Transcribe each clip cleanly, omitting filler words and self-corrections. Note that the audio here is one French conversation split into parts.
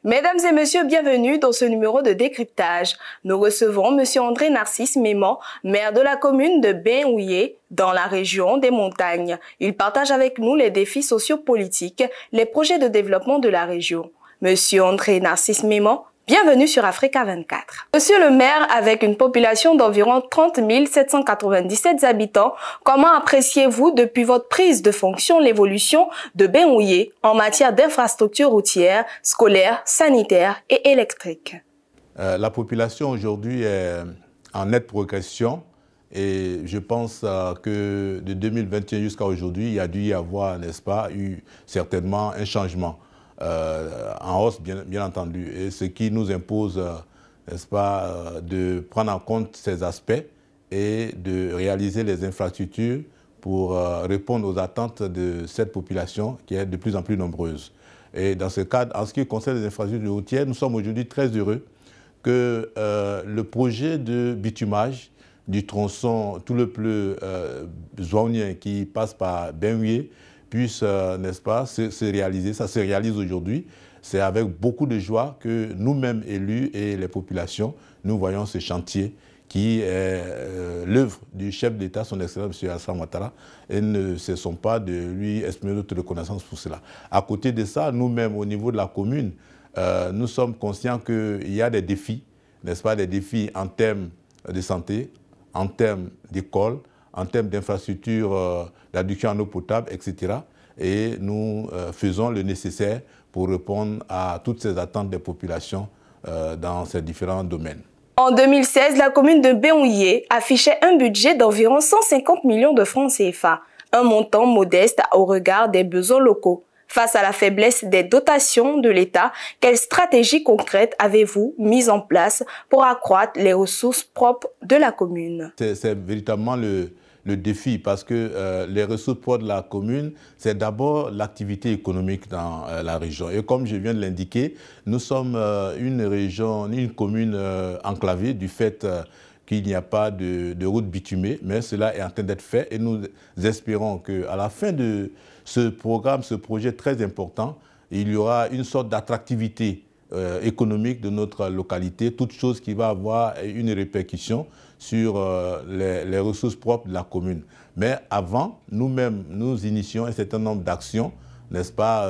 Mesdames et messieurs, bienvenue dans ce numéro de décryptage. Nous recevons M. André Narcisse Mémon, maire de la commune de Benouillé, dans la région des montagnes. Il partage avec nous les défis sociopolitiques, les projets de développement de la région. M. André Narcisse Mémon, bienvenue sur Africa 24. Monsieur le maire, avec une population d'environ 30 797 habitants, comment appréciez-vous depuis votre prise de fonction l'évolution de Benouillé en matière d'infrastructures routières, scolaires, sanitaires et électriques? La population aujourd'hui est en nette progression et je pense que de 2021 jusqu'à aujourd'hui, il y a dû y avoir, n'est-ce pas, eu certainement un changement. En hausse, bien entendu, et ce qui nous impose, n'est-ce pas, de prendre en compte ces aspects et de réaliser les infrastructures pour répondre aux attentes de cette population qui est de plus en plus nombreuse. Et dans ce cadre, en ce qui concerne les infrastructures routières, nous sommes aujourd'hui très heureux que le projet de bitumage du tronçon tout le plus zoanien qui passe par Benouillé puisse, n'est-ce pas, se réaliser. Ça se réalise aujourd'hui. C'est avec beaucoup de joie que nous-mêmes, élus et les populations, nous voyons ce chantier qui est l'œuvre du chef d'État, son Excellence M. Alassane Ouattara, et ne cessons pas de lui exprimer notre reconnaissance pour cela. À côté de ça, nous-mêmes, au niveau de la commune, nous sommes conscients qu'il y a des défis, n'est-ce pas, des défis en termes de santé, en termes d'école, en termes d'infrastructures, d'adduction en eau potable, etc. Et nous faisons le nécessaire pour répondre à toutes ces attentes des populations dans ces différents domaines. En 2016, la commune de Benouillé affichait un budget d'environ 150 millions de francs CFA, un montant modeste au regard des besoins locaux. Face à la faiblesse des dotations de l'État, quelle stratégie concrète avez-vous mise en place pour accroître les ressources propres de la commune? C'est véritablement le défi parce que les ressources propres de la commune, c'est d'abord l'activité économique dans la région. Et comme je viens de l'indiquer, nous sommes une commune enclavée du fait qu'il n'y a pas de route bitumée, mais cela est en train d'être fait et nous espérons qu'à la fin de ce programme, ce projet très important, il y aura une sorte d'attractivité économique de notre localité, toute chose qui va avoir une répercussion sur les ressources propres de la commune. Mais avant, nous-mêmes, nous initions un certain nombre d'actions, n'est-ce pas,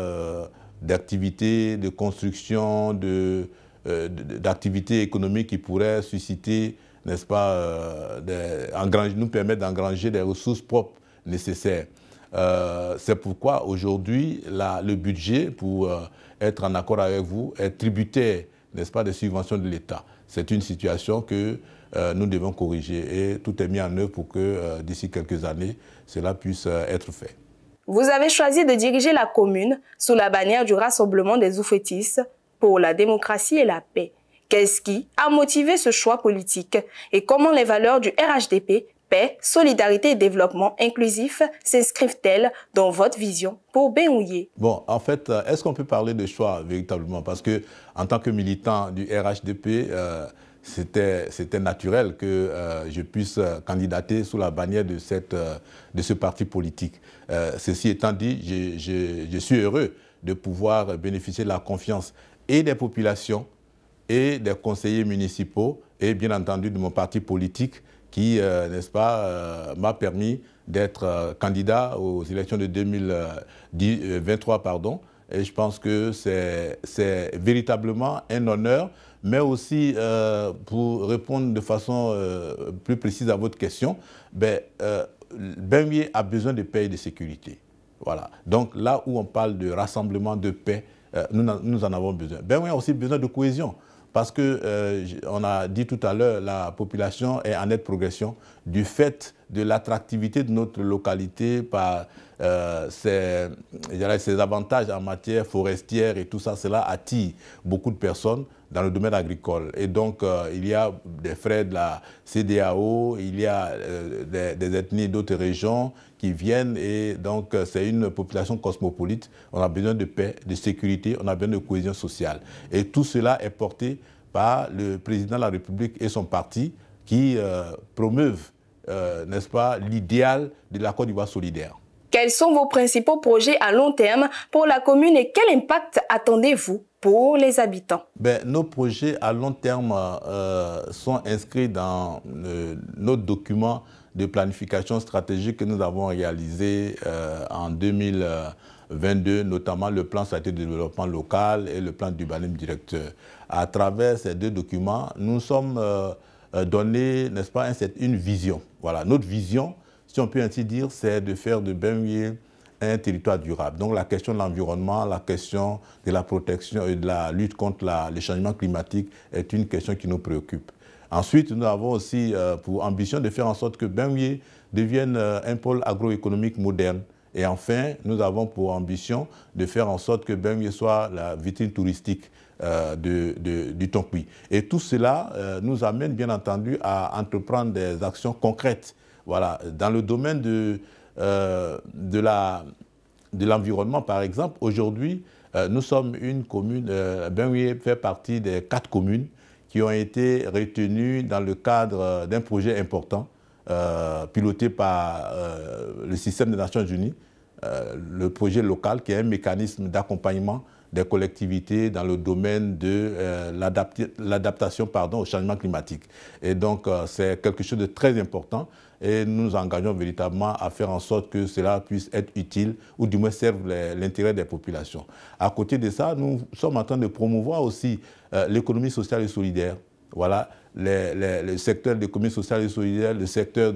d'activités, de construction, d'activités économiques qui pourraient susciter, n'est-ce pas, nous permettre d'engranger des ressources propres nécessaires. C'est pourquoi aujourd'hui, le budget, pour être en accord avec vous, est tributaire, n'est-ce pas, des subventions de l'État. C'est une situation que nous devons corriger et tout est mis en œuvre pour que d'ici quelques années, cela puisse être fait. Vous avez choisi de diriger la commune sous la bannière du Rassemblement des Oufettistes pour la démocratie et la paix. Qu'est-ce qui a motivé ce choix politique et comment les valeurs du RHDP, paix, solidarité et développement inclusif s'inscrivent-elles dans votre vision pour Benouillé? Bon, en fait, est-ce qu'on peut parler de choix véritablement? Parce que en tant que militant du RHDP, c'était naturel que je puisse candidater sous la bannière de ce parti politique. Ceci étant dit, je suis heureux de pouvoir bénéficier de la confiance et des populations et des conseillers municipaux et bien entendu de mon parti politique qui, n'est-ce pas, m'a permis d'être candidat aux élections de 2023, pardon. Et je pense que c'est véritablement un honneur, mais aussi, pour répondre de façon plus précise à votre question, Benouillé a besoin de paix et de sécurité. Voilà. Donc là où on parle de rassemblement, de paix, nous en avons besoin. Benouillé a aussi besoin de cohésion. Parce qu'on a dit tout à l'heure, la population est en nette progression du fait de l'attractivité de notre localité par ses avantages en matière forestière et tout ça. Cela attire beaucoup de personnes dans le domaine agricole. Et donc, il y a des frères de la CEDEAO, il y a des ethnies d'autres régions qui viennent et donc c'est une population cosmopolite. On a besoin de paix, de sécurité, on a besoin de cohésion sociale. Et tout cela est porté par le président de la République et son parti qui promeuvent, n'est-ce pas, l'idéal de la Côte d'Ivoire solidaire. Quels sont vos principaux projets à long terme pour la commune et quel impact attendez-vous pour les habitants? Nos projets à long terme sont inscrits dans notre document de planification stratégique que nous avons réalisé en 2022, notamment le plan stratégique de développement local et le plan d'urbanisme directeur. À travers ces deux documents, nous sommes donnés, n'est-ce pas, une vision. Voilà, notre vision, si on peut ainsi dire, c'est de faire de Ben-Ouyé un territoire durable. Donc la question de l'environnement, la question de la protection et de la lutte contre les changements climatiques est une question qui nous préoccupe. Ensuite, nous avons aussi pour ambition de faire en sorte que Ben-Ouyé devienne un pôle agroéconomique moderne. Et enfin, nous avons pour ambition de faire en sorte que Ben-Ouyé soit la vitrine touristique du Tonkoui. Et tout cela nous amène bien entendu à entreprendre des actions concrètes. Voilà, dans le domaine de l'environnement, par exemple, aujourd'hui, nous sommes une commune, Ben-Ouyé fait partie des 4 communes qui ont été retenues dans le cadre d'un projet important piloté par le système des Nations Unies, le projet local qui est un mécanisme d'accompagnement des collectivités dans le domaine de l'adaptation au changement climatique. Et donc, c'est quelque chose de très important et nous nous engageons véritablement à faire en sorte que cela puisse être utile ou du moins serve l'intérêt des populations. À côté de ça, nous sommes en train de promouvoir aussi l'économie sociale et solidaire. Voilà, le secteur de l'économie sociale et solidaire, le secteur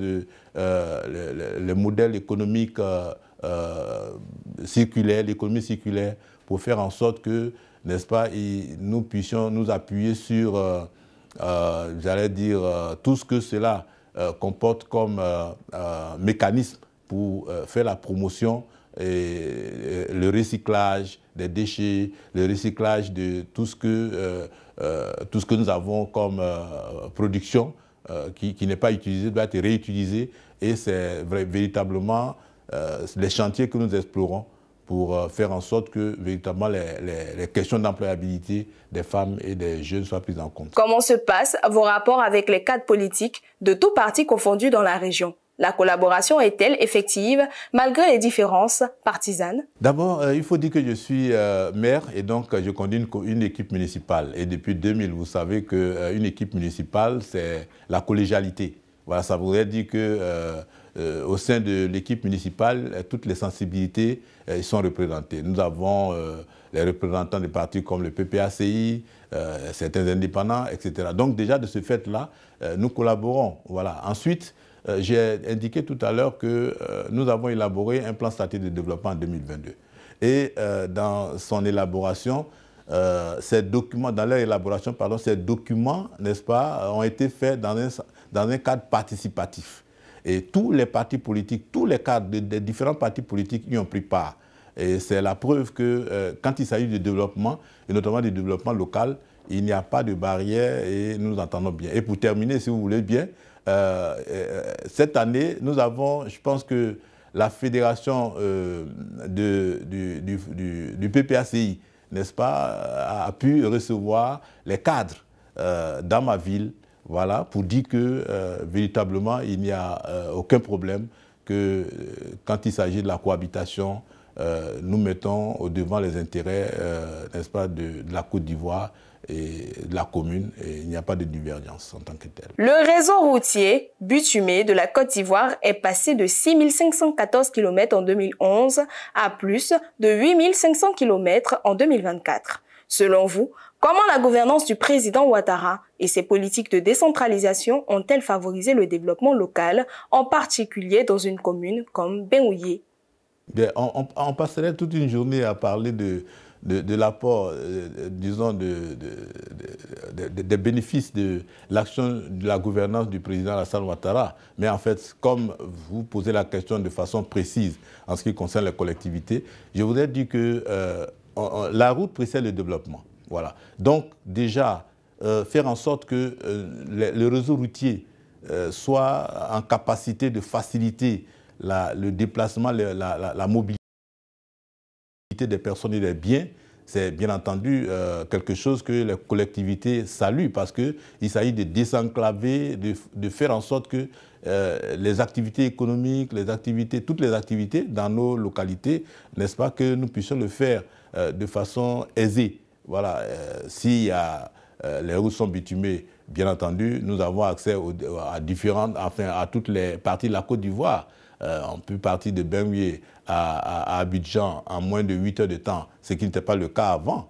le modèle économique circulaire, l'économie circulaire, pour faire en sorte que, n'est-ce pas, nous puissions nous appuyer sur, j'allais dire, tout ce que cela comporte comme mécanisme pour faire la promotion et le recyclage des déchets, le recyclage de tout ce que nous avons comme production qui n'est pas utilisé, doit être réutilisé. Et c'est véritablement les chantiers que nous explorons pour faire en sorte que véritablement les questions d'employabilité des femmes et des jeunes soient prises en compte. Comment se passent vos rapports avec les cadres politiques de tous partis confondus dans la région? La collaboration est-elle effective malgré les différences partisanes? D'abord, il faut dire que je suis maire et donc je conduis une équipe municipale. Et depuis 2000, vous savez qu'une équipe municipale, c'est la collégialité. Voilà, ça voudrait dire que au sein de l'équipe municipale, toutes les sensibilités sont représentées. Nous avons les représentants des partis comme le PPACI, certains indépendants, etc. Donc déjà, de ce fait-là, nous collaborons. Voilà. Ensuite, j'ai indiqué tout à l'heure que nous avons élaboré un plan stratégique de développement en 2022. Et dans son élaboration, ces documents, ces documents, n'est-ce pas, ont été faits dans un cadre participatif. Et tous les partis politiques, tous les cadres des différents partis politiques y ont pris part. Et c'est la preuve que quand il s'agit de développement, et notamment du développement local, il n'y a pas de barrière et nous nous entendons bien. Et pour terminer, si vous voulez bien, cette année, nous avons, je pense que la fédération du PPACI, n'est-ce pas, a pu recevoir les cadres dans ma ville, voilà, pour dire que véritablement, il n'y a aucun problème que quand il s'agit de la cohabitation, nous mettons au devant les intérêts, n'est-ce pas, de la Côte d'Ivoire et de la commune, et il n'y a pas de divergence en tant que telle. Le réseau routier bitumé de la Côte d'Ivoire est passé de 6 514 km en 2011 à plus de 8 500 km en 2024. Selon vous, comment la gouvernance du président Ouattara et ses politiques de décentralisation ont-elles favorisé le développement local, en particulier dans une commune comme Ben-Ouyé? On passerait toute une journée à parler de l'apport, disons, des bénéfices de l'action de la gouvernance du président Alassane Ouattara. Mais en fait, comme vous posez la question de façon précise en ce qui concerne les collectivités, je voudrais dire que la route précède le développement. Voilà. Donc, déjà, faire en sorte que le réseau routier soit en capacité de faciliter le déplacement, la mobilité des personnes et des biens, c'est bien entendu quelque chose que les collectivités saluent parce qu'il s'agit de désenclaver, de faire en sorte que les activités économiques, toutes les activités dans nos localités, n'est-ce pas, que nous puissions le faire de façon aisée. Voilà, s'il y a les routes sont bitumées, bien entendu, nous avons accès à toutes les parties de la Côte d'Ivoire. On peut partir de Ben-Ouye à Abidjan en moins de 8 heures de temps, ce qui n'était pas le cas avant.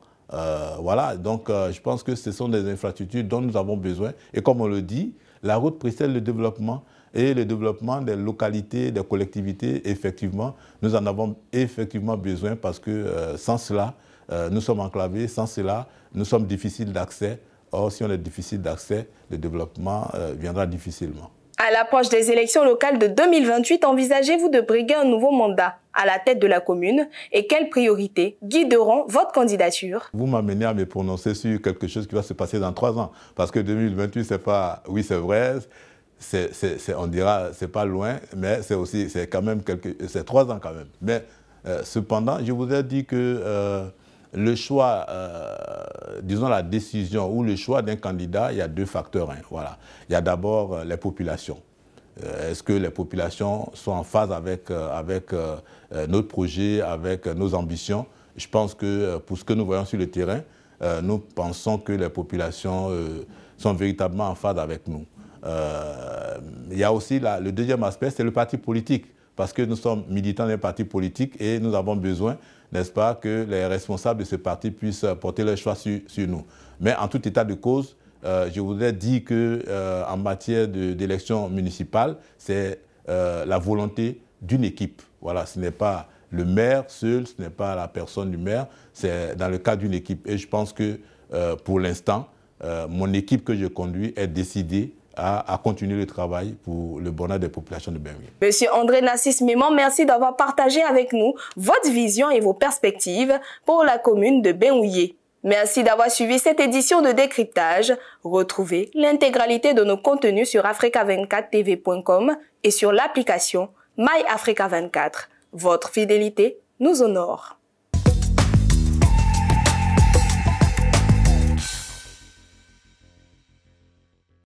Voilà, donc je pense que ce sont des infrastructures dont nous avons besoin. Et comme on le dit, la route précède le développement. Et le développement des localités, des collectivités, effectivement, nous en avons effectivement besoin parce que sans cela, nous sommes enclavés, sans cela, nous sommes difficiles d'accès. Or, si on est difficile d'accès, le développement viendra difficilement. À l'approche des élections locales de 2028, envisagez-vous de briguer un nouveau mandat à la tête de la commune et quelles priorités guideront votre candidature? Vous m'amenez à me prononcer sur quelque chose qui va se passer dans 3 ans. Parce que 2028, c'est pas... Oui, c'est vrai, on dira, c'est pas loin, mais c'est quand même c'est 3 ans quand même. Mais cependant, je vous ai dit que le choix, disons la décision ou le choix d'un candidat, il y a 2 facteurs. Hein, voilà. Il y a d'abord les populations. Est-ce que les populations sont en phase avec notre projet, avec nos ambitions? Je pense que pour ce que nous voyons sur le terrain, nous pensons que les populations sont véritablement en phase avec nous. Il y a aussi le deuxième aspect, c'est le parti politique. Parce que nous sommes militants d'un parti politique et nous avons besoin, n'est-ce pas, que les responsables de ce parti puissent porter leur choix sur nous. Mais en tout état de cause, je voudrais dire qu'en matière d'élection municipale, c'est la volonté d'une équipe. Voilà, ce n'est pas le maire seul, ce n'est pas la personne du maire, c'est dans le cadre d'une équipe. Et je pense que pour l'instant, mon équipe que je conduis est décidée à continuer le travail pour le bonheur des populations de Ben-Ouye. Monsieur André Narcisse Mémon, merci d'avoir partagé avec nous votre vision et vos perspectives pour la commune de Ben-Ouye. Merci d'avoir suivi cette édition de Décryptage. Retrouvez l'intégralité de nos contenus sur africa24tv.com et sur l'application MyAfrica24. Votre fidélité nous honore.